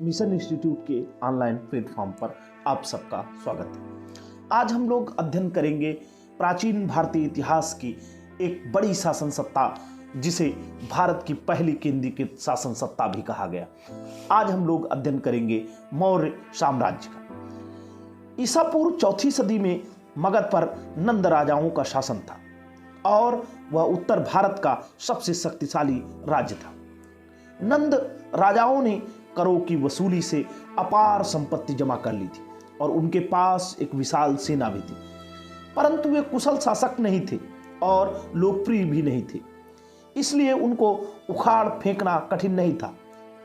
Mission institute के online platform पर आप सबका स्वागत है। आज हम लोग अध्ययन करेंगे प्राचीन भारतीय इतिहास की एक बड़ी शासन सत्ता जिसे भारत की पहली केंद्रीकृत शासन सत्ता भी कहा गया। आज हम लोग अध्ययन करेंगे मौर्य साम्राज्य का। ईसा पूर्व चौथी सदी में मगध पर नंद राजाओं का शासन था और वह उत्तर भारत का सबसे शक्तिशाली राज्य था। नंद राजाओं ने करों की वसूली से अपार संपत्ति जमा कर ली थी और उनके पास एक विशाल सेना भी थी, परंतु वे कुशल शासक नहीं थे और लोकप्रिय भी नहीं थे, इसलिए उनको उखाड़ फेंकना कठिन नहीं था।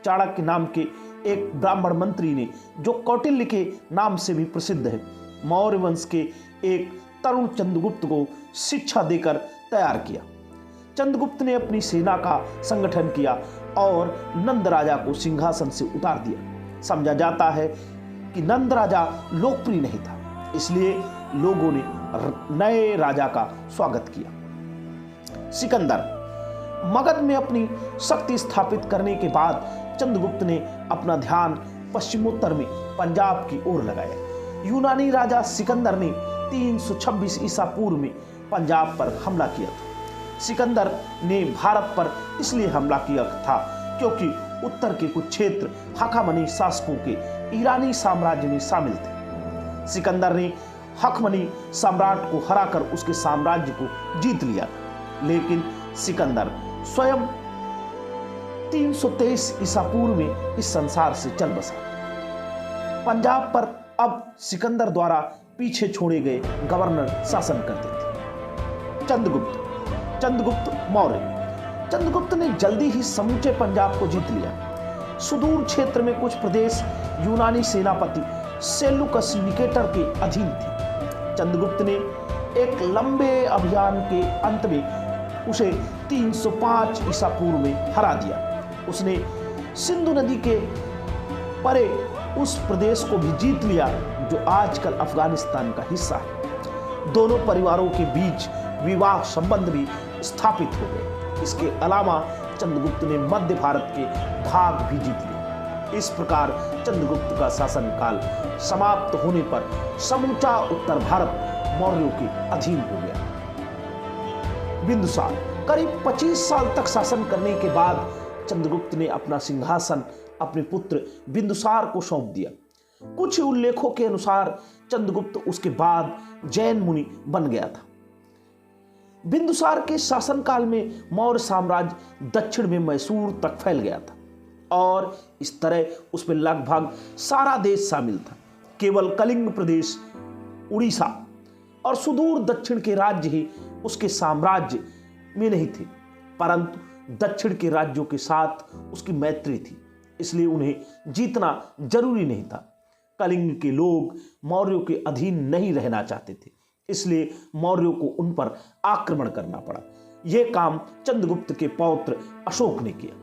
चाणक्य नाम के एक ब्राह्मण मंत्री ने, जो कौटिल्य के नाम से भी प्रसिद्ध है, मौर्य वंश के एक तरुण चंद्रगुप्त को शिक्षा देकर तैयार किया। चंद्रगुप्त ने अपनी सेना का संगठन किया और नंद राजा को सिंहासन से उतार दिया। समझा जाता है कि नंद राजा लोकप्रिय नहीं था, इसलिए लोगों ने नए राजा का स्वागत किया। सिकंदर मगध में अपनी शक्ति स्थापित करने के बाद चंद्रगुप्त ने अपना ध्यान पश्चिमोत्तर में पंजाब की ओर लगाया। यूनानी राजा सिकंदर ने 326 ईसा पूर्व में पंजाब पर हमला किया था। सिकंदर ने भारत पर इसलिए हमला किया था क्योंकि उत्तर के कुछ क्षेत्र हखामनी शासकों के ईरानी साम्राज्य में शामिल थे। सिकंदर ने हखमनी सम्राट को हराकर उसके साम्राज्य को जीत लिया, लेकिन सिकंदर स्वयं 323 ईसा पूर्व में इस संसार से चल बसा। पंजाब पर अब सिकंदर द्वारा पीछे छोड़े गए गवर्नर शासन करते थे। चंद्रगुप्त मौर्य। चंद्रगुप्त ने जल्दी ही समूचे पंजाब को जीत लिया। सुदूर क्षेत्र में कुछ प्रदेश यूनानी सेनापति सेल्यूकस निकेटर के अधीन थे। चंद्रगुप्त ने एक लंबे अभियान के अंत में उसे 305 ईसा पूर्व में हरा दिया। उसने सिंधु नदी के परे उस प्रदेश को भी जीत लिया जो आजकल अफगानिस्तान का हिस्सा है। दोनों परिवारों के बीच विवाह संबंध भी स्थापित हो गए। इसके अलावा चंद्रगुप्त ने मध्य भारत के भाग भी जीत लिए। इस प्रकार चंद्रगुप्त का शासनकाल समाप्त होने पर समूचा उत्तर भारत मौर्यों के अधीन हो गया। बिंदुसार करीब 25 साल तक शासन करने के बाद चंद्रगुप्त ने अपना सिंहासन अपने पुत्र बिंदुसार को सौंप दिया। कुछ उल्लेखों के अनुसार चंद्रगुप्त उसके बाद जैन मुनि बन गया था। बिंदुसार के शासनकाल में मौर्य साम्राज्य दक्षिण में मैसूर तक फैल गया था और इस तरह उसमें लगभग सारा देश शामिल था। केवल कलिंग प्रदेश, उड़ीसा और सुदूर दक्षिण के राज्य ही उसके साम्राज्य में नहीं थे, परंतु दक्षिण के राज्यों के साथ उसकी मैत्री थी, इसलिए उन्हें जीतना जरूरी नहीं था। कलिंग के लोग मौर्यों के अधीन नहीं रहना चाहते थे, इसलिए मौर्यों को उन पर आक्रमण करना पड़ा। यह काम चंद्रगुप्त के पौत्र अशोक ने किया।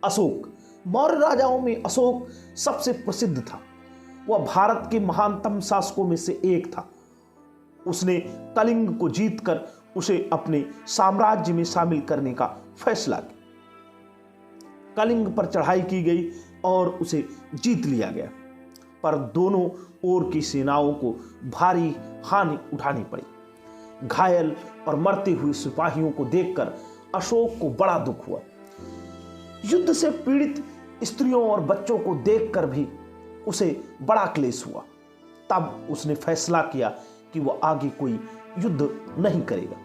अशोक मौर्य राजाओं में अशोक सबसे प्रसिद्ध था। वह भारत के महानतम शासकों में से एक था। उसने कलिंग को जीतकर उसे अपने साम्राज्य में शामिल करने का फैसला किया। कलिंग पर चढ़ाई की गई और उसे जीत लिया गया, पर दोनों ओर की सेनाओं को भारी हानि उठानी पड़ी। घायल और मरते हुए सिपाहियों को देखकर अशोक को बड़ा दुख हुआ। युद्ध से पीड़ित स्त्रियों और बच्चों को देखकर भी उसे बड़ा क्लेश हुआ। तब उसने फैसला किया कि वह आगे कोई युद्ध नहीं करेगा,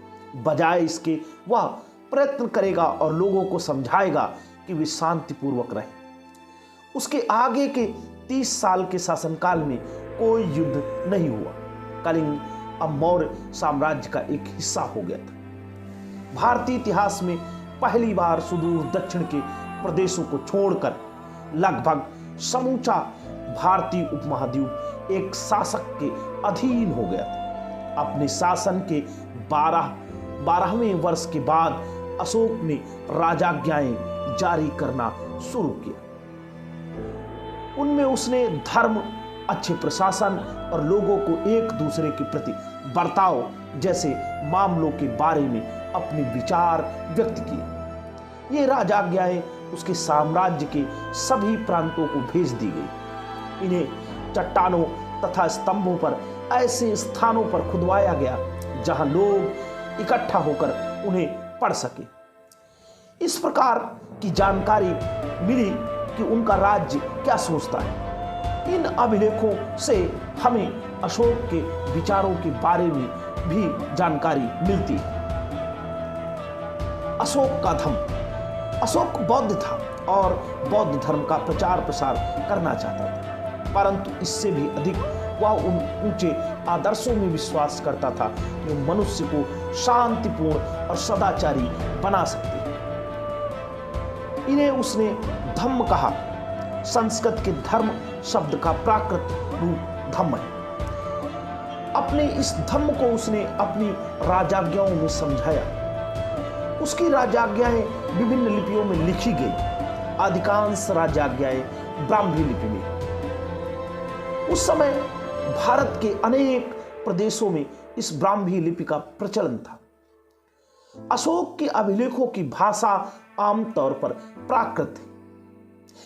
बजाय इसके वह प्रयत्न करेगा और लोगों को समझाएगा कि वे शांतिपूर्वक रहें। उसके आगे के 30 साल के शासनकाल में कोई युद्ध नहीं हुआ। कलिंग अब मौर्य साम्राज्य का एक हिस्सा हो गया था। भारतीय इतिहास में पहली बार सुदूर दक्षिण के प्रदेशों को छोड़कर लगभग समूचा भारतीय उपमहाद्वीप एक शासक के अधीन हो गया था। अपने शासन के 12वें वर्ष के बाद अशोक ने राजाज्ञाएं जारी करना शुरू किया। उनमें उसने धर्म, अच्छे प्रशासन और लोगों को एक दूसरे के प्रति बर्ताव जैसे मामलों के बारे में अपने विचार व्यक्त किए। ये राजाज्ञाएं उसके साम्राज्य के सभी प्रांतों को भेज दी गई। इन्हें चट्टानों तथा स्तंभों पर ऐसे स्थानों पर खुदवाया गया जहां लोग इकट्ठा होकर उन्हें पढ़ सके। इस प्रकार की जानकारी मिली कि उनका राज्य क्या सोचता है। इन अभिलेखों से हमें अशोक के विचारों के बारे में भी जानकारी मिलती है। अशोक का धर्म। अशोक बौद्ध था और बौद्ध धर्म का प्रचार प्रसार करना चाहता था, परंतु इससे भी अधिक वह उन ऊंचे आदर्शों में विश्वास करता था जो मनुष्य को शांतिपूर्ण और सदाचारी बना सकते हैं। इन्हें उसने धम्म कहा। संस्कृत के धर्म शब्द का प्राकृत रूप धम्म है। अपने इस धम्म को उसने अपनी राजाज्ञाओं में समझाया। उसकी राजाज्ञाएं विभिन्न लिपियों में लिखी गई। अधिकांश राजाज्ञाएं ब्राह्मी लिपि में। उस समय भारत के अनेक प्रदेशों में इस ब्राह्मी लिपि का प्रचलन था। अशोक के अभिलेखों की भाषा आमतौर पर प्राकृत है।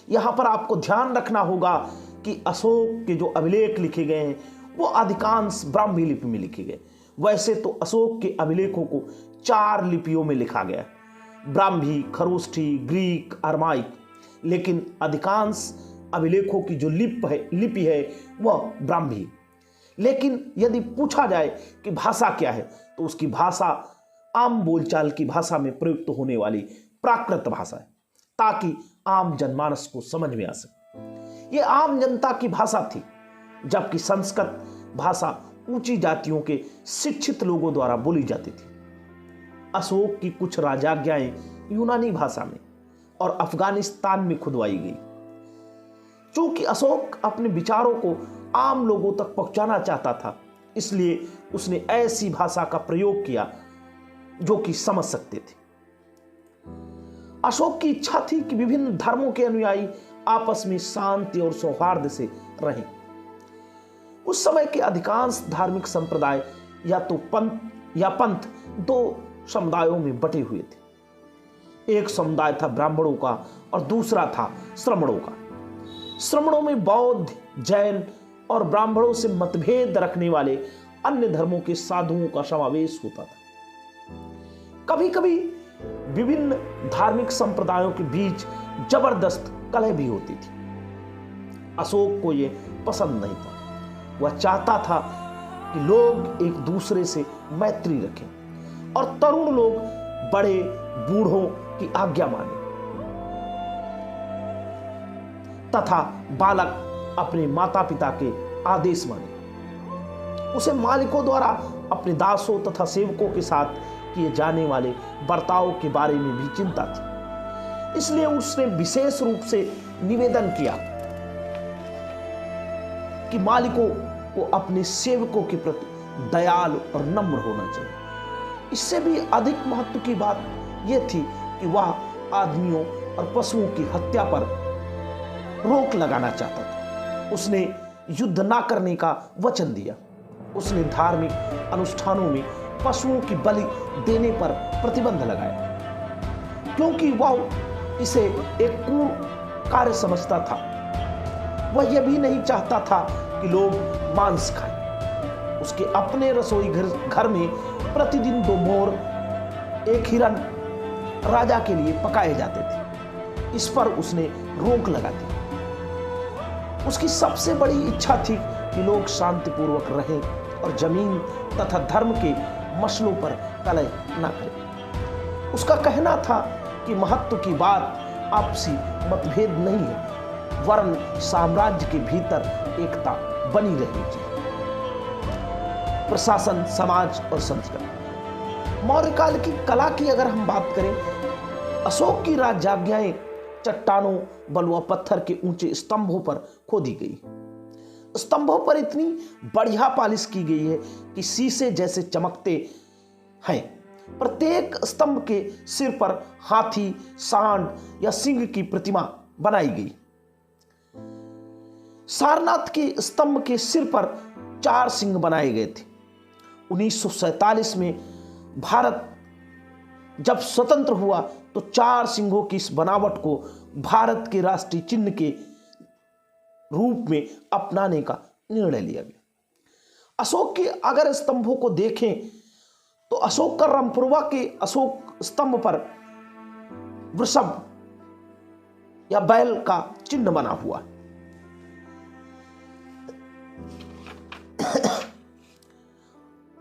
यहां पर आपको ध्यान रखना होगा कि अशोक के जो अभिलेख लिखे गए हैं वो अधिकांश ब्राह्मी लिपि में लिखे गए। वैसे तो अशोक के अभिलेखों को 4 लिपियों में लिखा गया है, ब्राह्मी, खरोष्ठी, ग्रीक, अरमाइक। लेकिन अधिकांश अभिलेखों की जो लिपि है वह ब्राह्मी। लेकिन यदि पूछा जाए कि भाषा क्या है तो उसकी भाषा आम बोलचाल की भाषा में प्रयुक्त होने वाली प्राकृत भाषा है, ताकि आम जनमानस को समझ में आ सके। यह आम जनता की भाषा थी, जबकि संस्कृत भाषा ऊंची जातियों के शिक्षित लोगों द्वारा बोली जाती थी। अशोक की कुछ राजाज्ञाएं यूनानी भाषा में और अफगानिस्तान में खुदवाई गई। चूंकि अशोक अपने विचारों को आम लोगों तक पहुंचाना चाहता था, इसलिए उसने ऐसी भाषा का प्रयोग किया जो कि समझ सकते थे। अशोक की इच्छा थी कि विभिन्न धर्मों के अनुयायी आपस में शांति और सौहार्द से रहें। उस समय के अधिकांश धार्मिक संप्रदाय या तो पंथ 2 समुदायों में बटे हुए थे। एक समुदाय था ब्राह्मणों का और दूसरा था श्रमणों का। श्रमणों में बौद्ध, जैन और ब्राह्मणों से मतभेद रखने वाले अन्य धर्मों के साधुओं का समावेश होता था। कभी कभी विभिन्न धार्मिक संप्रदायों के बीच जबरदस्त कलह भी होती थी। अशोक को यह पसंद नहीं था। वह चाहता था कि लोग एक दूसरे से मैत्री रखें और तरुण लोग बड़े बूढ़ों की आज्ञा माने तथा बालक अपने माता पिता के आदेश माने। उसे मालिकों द्वारा अपने दासों तथा सेवकों के साथ किए जाने वाले बर्ताव के बारे में भी चिंता थी। इसलिए उसने विशेष रूप से निवेदन किया कि मालिकों को अपने सेवकों के प्रति दयालु और नम्र होना चाहिए। इससे भी अधिक महत्व की बात यह थी कि वह आदमियों और पशुओं की हत्या पर रोक लगाना चाहता था। उसने युद्ध ना करने का वचन दिया। उसने धार्मिक अनुष्ठानों में पशुओं की बलि देने पर प्रतिबंध लगाया, क्योंकि वह इसे एक क्रूर कार्य समझता था। वह यह भी नहीं चाहता था कि लोग मांस खाएं। उसके अपने रसोई घर में प्रतिदिन 2 मोर, 1 हिरन राजा के लिए पकाए जाते थे। इस पर उसने रोक लगा दी। उसकी सबसे बड़ी इच्छा थी कि लोग शांतिपूर्वक रहें और जमीन तथा धर्म के मसलों पर कलह न करें। उसका कहना था कि महत्व की बात आपसी मतभेद नहीं है, वरन साम्राज्य के भीतर एकता बनी रहनी चाहिए। प्रशासन, समाज और संस्कृति। मौर्य काल की कला की अगर हम बात करें, अशोक की राजाज्ञाएं चट्टानों, बलुआ पत्थर के ऊंचे स्तंभों पर खोदी गई। स्तंभों पर इतनी बढ़िया पालिश की गई है कि शीशे जैसे चमकते हैं। प्रत्येक स्तंभ के सिर पर हाथी, सांड या सिंह की प्रतिमा बनाई गई। सारनाथ के स्तंभ के सिर पर 4 सिंह बनाए गए थे। 1947 में भारत जब स्वतंत्र हुआ तो 4 सिंहों की इस बनावट को भारत के राष्ट्रीय चिन्ह के रूप में अपनाने का निर्णय लिया गया। अशोक के अगर स्तंभों को देखें तो अशोक का रामपुरवा के अशोक स्तंभ पर वृषभ या बैल का चिन्ह बना हुआ।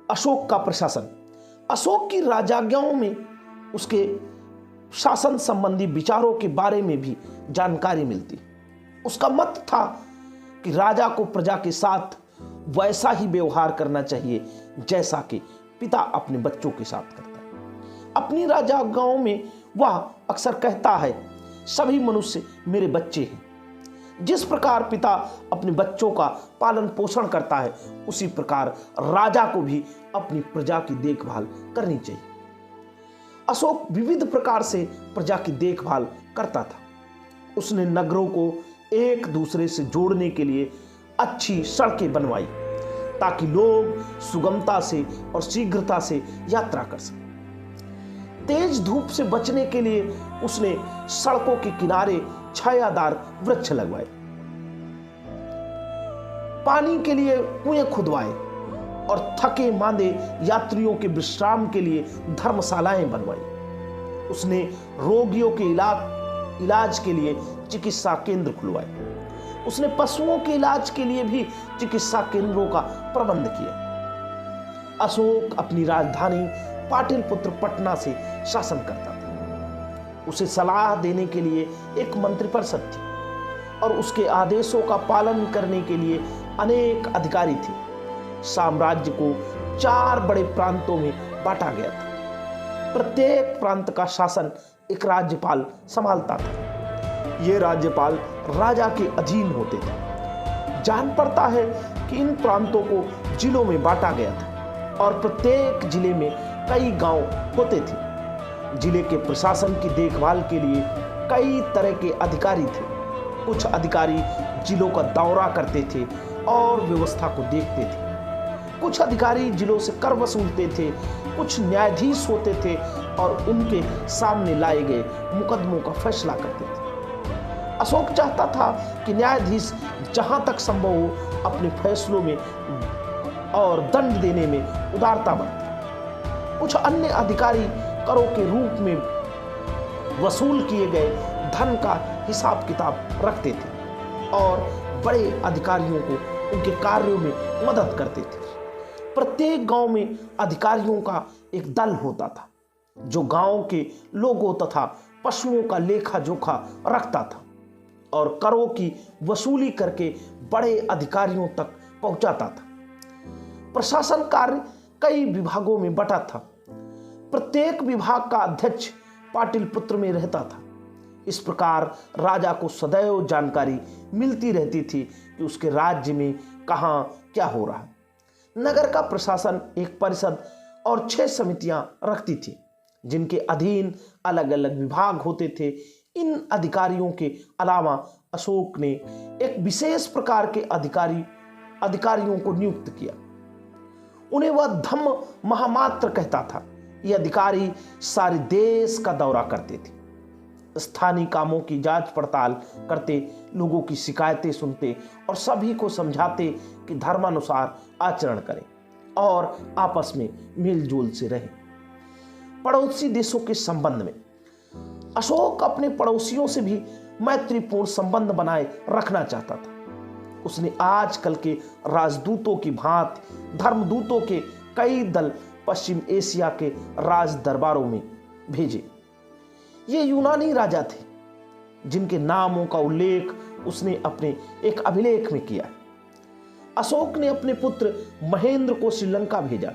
अशोक का प्रशासन, अशोक की राजाज्ञाओं में उसके शासन संबंधी विचारों के बारे में भी जानकारी मिलती। उसका मत था कि राजा को प्रजा के साथ वैसा ही व्यवहार करना चाहिए जैसा कि पिता अपने बच्चों के साथ करता है। अपनी राजाज्ञाओं में वह अक्सर कहता है, सभी मनुष्य मेरे बच्चे हैं। जिस प्रकार पिता अपने बच्चों का पालन पोषण करता है, उसी प्रकार राजा को भी अपनी प्रजा की देखभाल करनी चाहिए। अशोक विविध प्रकार से प्रजा की देखभाल करता था। उसने नगरों को एक दूसरे से जोड़ने के लिए अच्छी सड़कें बनवाई ताकि लोग सुगमता से और शीघ्रता से यात्रा कर सकें। तेज धूप से बचने के लिए उसने सड़कों के किनारे छायादार वृक्ष लगवाए, पानी के लिए कुएं खुदवाए और थके मांदे यात्रियों के विश्राम के लिए धर्मशालाएं बनवाई। उसने रोगियों के इलाज के लिए चिकित्सा केंद्र खुलवाए। उसने पशुओं के इलाज के लिए भी चिकित्सा केंद्रों का प्रबंध किया। अशोक अपनी राजधानी पाटलिपुत्र पटना से शासन करता था। उसे सलाह देने के लिए एक मंत्रिपरिषद थी और उसके आदेशों का पालन करने के लिए अनेक अधिकारी थे। साम्राज्य को 4 बड़े प्रांतों में बांटा गया था। प्रत्येक प्रांत का शासन एक राज्यपाल संभालता था। ये राज्यपाल राजा के अधीन होते थे। जान पड़ता है कि इन प्रांतों को जिलों में बांटा गया था और प्रत्येक जिले में कई गांव होते थे। जिले के प्रशासन की देखभाल के लिए कई तरह के अधिकारी थे। कुछ अधिकारी जिलों का दौरा करते थे और व्यवस्था को देखते थे। कुछ अधिकारी जिलों से कर वसूलते थे। कुछ न्यायाधीश होते थे और उनके सामने लाए गए मुकदमों का फैसला करते थे। अशोक चाहता था कि न्यायाधीश जहां तक संभव हो अपने फैसलों में और दंड देने में उदारता बरते। कुछ अन्य अधिकारी करों के रूप में वसूल किए गए धन का हिसाब किताब रखते थे और बड़े अधिकारियों को उनके कार्यों में मदद करते थे। प्रत्येक गांव में अधिकारियों का एक दल होता था जो गांव के लोगों तथा पशुओं का लेखा जोखा रखता था और करों की वसूली करके बड़े अधिकारियों तक पहुंचाता था। प्रशासन कार्य कई विभागों में बटा था। प्रत्येक विभाग का अध्यक्ष पाटलिपुत्र में रहता था। इस प्रकार राजा को सदैव जानकारी मिलती रहती थी कि उसके राज्य में कहां क्या हो रहा है। नगर का प्रशासन एक परिषद और 6 समितियां रखती थी जिनके अधीन अलग अलग विभाग होते थे। इन अधिकारियों के अलावा अशोक ने एक विशेष प्रकार के अधिकारियों को नियुक्त किया। उन्हें वह धम्म महामात्र कहता था। ये अधिकारी सारे देश का दौरा करते थे, स्थानीय कामों की जांच पड़ताल करते, लोगों की शिकायतें सुनते और सभी को समझाते कि धर्मानुसार आचरण करें और आपस में मेलजोल से रहें। पड़ोसी देशों के संबंध में अशोक अपने पड़ोसियों से भी मैत्रीपूर्ण संबंध बनाए रखना चाहता था। उसने आजकल के राजदूतों की भांति धर्मदूतों के कई दल पश्चिम एशिया के राज दरबारों में भेजे। ये यूनानी राजा थे जिनके नामों का उल्लेख उसने अपने एक अभिलेख में किया। अशोक ने अपने पुत्र महेंद्र को श्रीलंका भेजा।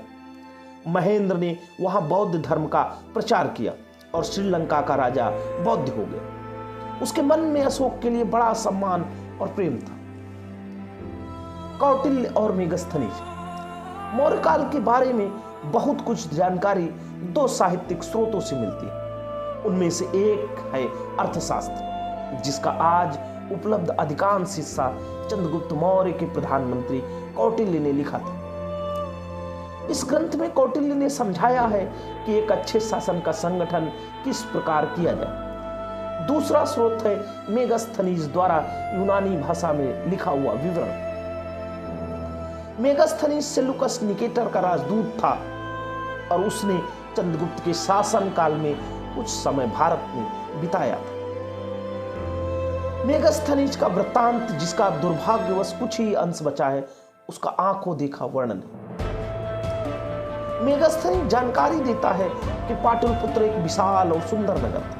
महेंद्र ने वहां बौद्ध धर्म का प्रचार किया और श्रीलंका का राजा बौद्ध हो गया। उसके मन में अशोक के लिए बड़ा सम्मान और प्रेम था। कौटिल्य और मेगस्थनीज। मौर्य काल के बारे में बहुत कुछ जानकारी 2 साहित्यिक स्रोतों से मिलती है। उनमें से एक है अर्थशास्त्र, जिसका आज उपलब्ध अधिकांश हिस्सा चंद्रगुप्त मौर्य के प्रधानमंत्री कौटिल्य ने लिखा था। इस ग्रंथ में कौटिल्य ने समझाया है कि एक अच्छे शासन का संगठन किस प्रकार किया जाए। दूसरा स्रोत है मेगास्थनीज द्वारा यूनानी भाषा में लिखा हुआ विवरण। मेगास्थनीज सेल्यूकस निकेटर का राजदूत था और उसने चंद्रगुप्त के शासन काल में कुछ समय भारत में बिताया था। मेगास्थनीज का वृत्तांत, जिसका दुर्भाग्यवश कुछ ही अंश बचा है, उसका आंखों देखा वर्णन है। मेगास्थनीज जानकारी देता है कि पाटलिपुत्र एक विशाल और सुंदर नगर था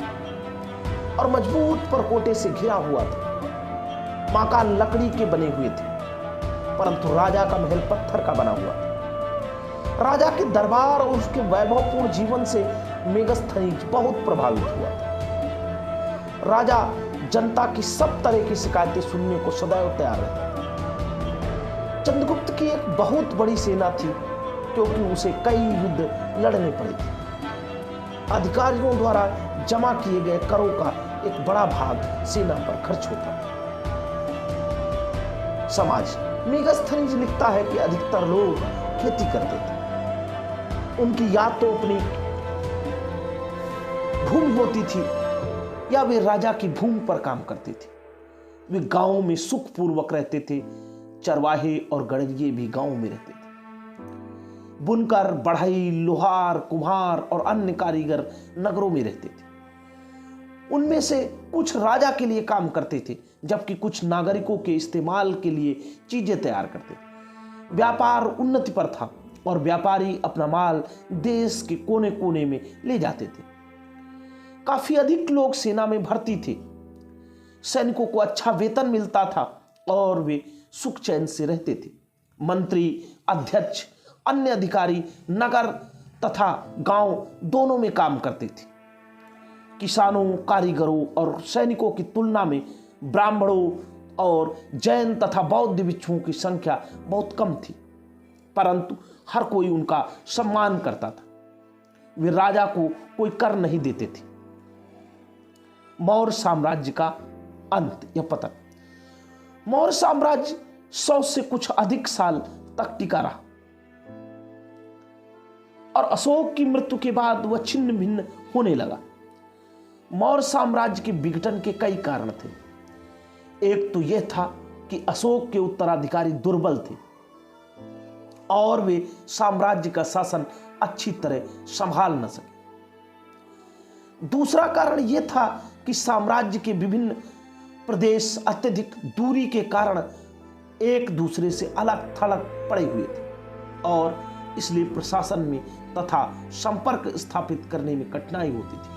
और मजबूत परकोटे से घिरा हुआ था। मकान लकड़ी के बने हुए थे, परंतु राजा का महल पत्थर का बना हुआ था। राजा के दरबार और उसके वैभवपूर्ण जीवन से मेगास्थनीज बहुत प्रभावित हुआ था। राजा जनता की सब तरह की शिकायतें सुनने को सदैव तैयार रहता था। चंद्रगुप्त की एक बहुत बड़ी सेना थी, क्योंकि उसे कई युद्ध लड़ने पड़े थे। अधिकारियों द्वारा जमा किए गए करों का एक बड़ा भाग सेना पर खर्च होता था। समाज मेगास्थनीज लिखता है कि अधिकतर लोग खेती करते थे। उनकी या तो अपनी भूमि होती थी या वे राजा की भूमि पर काम करते थे। वे गांवों में सुखपूर्वक रहते थे। चरवाहे और गड़रिये भी गांवों में रहते थे। बुनकर, बढ़ई, लोहार, कुम्हार और अन्य कारीगर नगरों में रहते थे। उनमें से कुछ राजा के लिए काम करते थे, जबकि कुछ नागरिकों के इस्तेमाल के लिए चीजें तैयार करते थे। व्यापार उन्नति पर था और व्यापारी अपना माल देश के कोने कोने में ले जाते थे। काफी अधिक लोग सेना में भर्ती थे। सैनिकों को अच्छा वेतन मिलता था और वे सुख चैन से रहते थे। मंत्री, अध्यक्ष, अन्य अधिकारी नगर तथा गांव दोनों में काम करते थे। किसानों, कारीगरों और सैनिकों की तुलना में ब्राह्मणों और जैन तथा बौद्ध भिक्षुओं की संख्या बहुत कम थी, परंतु हर कोई उनका सम्मान करता था। वे राजा को कोई कर नहीं देते थे। मौर्य साम्राज्य का अंत या पतन। मौर्य साम्राज्य 100 से कुछ अधिक साल तक टिका रहा और अशोक की मृत्यु के बाद वह छिन्न भिन्न होने लगा। मौर्य साम्राज्य के विघटन के कई कारण थे। एक तो यह था कि अशोक के उत्तराधिकारी दुर्बल थे और वे साम्राज्य का शासन अच्छी तरह संभाल न सके। दूसरा कारण यह था कि साम्राज्य के विभिन्न प्रदेश अत्यधिक दूरी के कारण एक दूसरे से अलग थलग पड़े हुए थे और इसलिए प्रशासन में तथा संपर्क स्थापित करने में कठिनाई होती थी।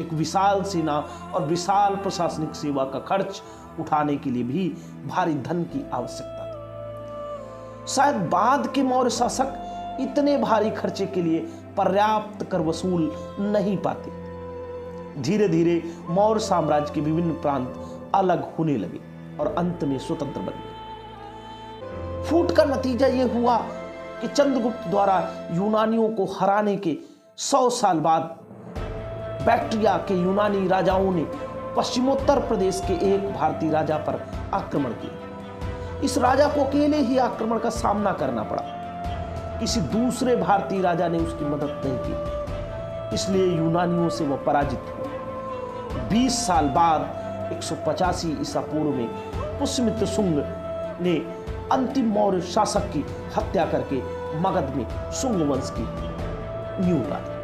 एक विशाल सेना और विशाल प्रशासनिक सेवा का खर्च उठाने के लिए भी भारी धन की आवश्यकता थी। शायद बाद के मौर्य शासक इतने भारी खर्चे के लिए पर्याप्त कर वसूल नहीं पाते। धीरे धीरे मौर्य साम्राज्य के विभिन्न प्रांत अलग होने लगे और अंत में स्वतंत्र बन गए। फूट का नतीजा यह हुआ कि चंद्रगुप्त द्वारा यूनानियों को हराने के 100 साल बाद बैक्ट्रिया के यूनानी राजाओं ने पश्चिमोत्तर प्रदेश के एक भारतीय राजा पर आक्रमण किया। इस राजा को अकेले ही आक्रमण का सामना करना पड़ा। किसी दूसरे भारतीय राजा ने उसकी मदद नहीं की, इसलिए यूनानियों से वह पराजित हुआ। 20 साल बाद 185 ईसा पूर्व में पुष्यमित्र शुंग ने अंतिम मौर्य शासक की हत्या करके मगध में शुंग वंश की नींव डाली।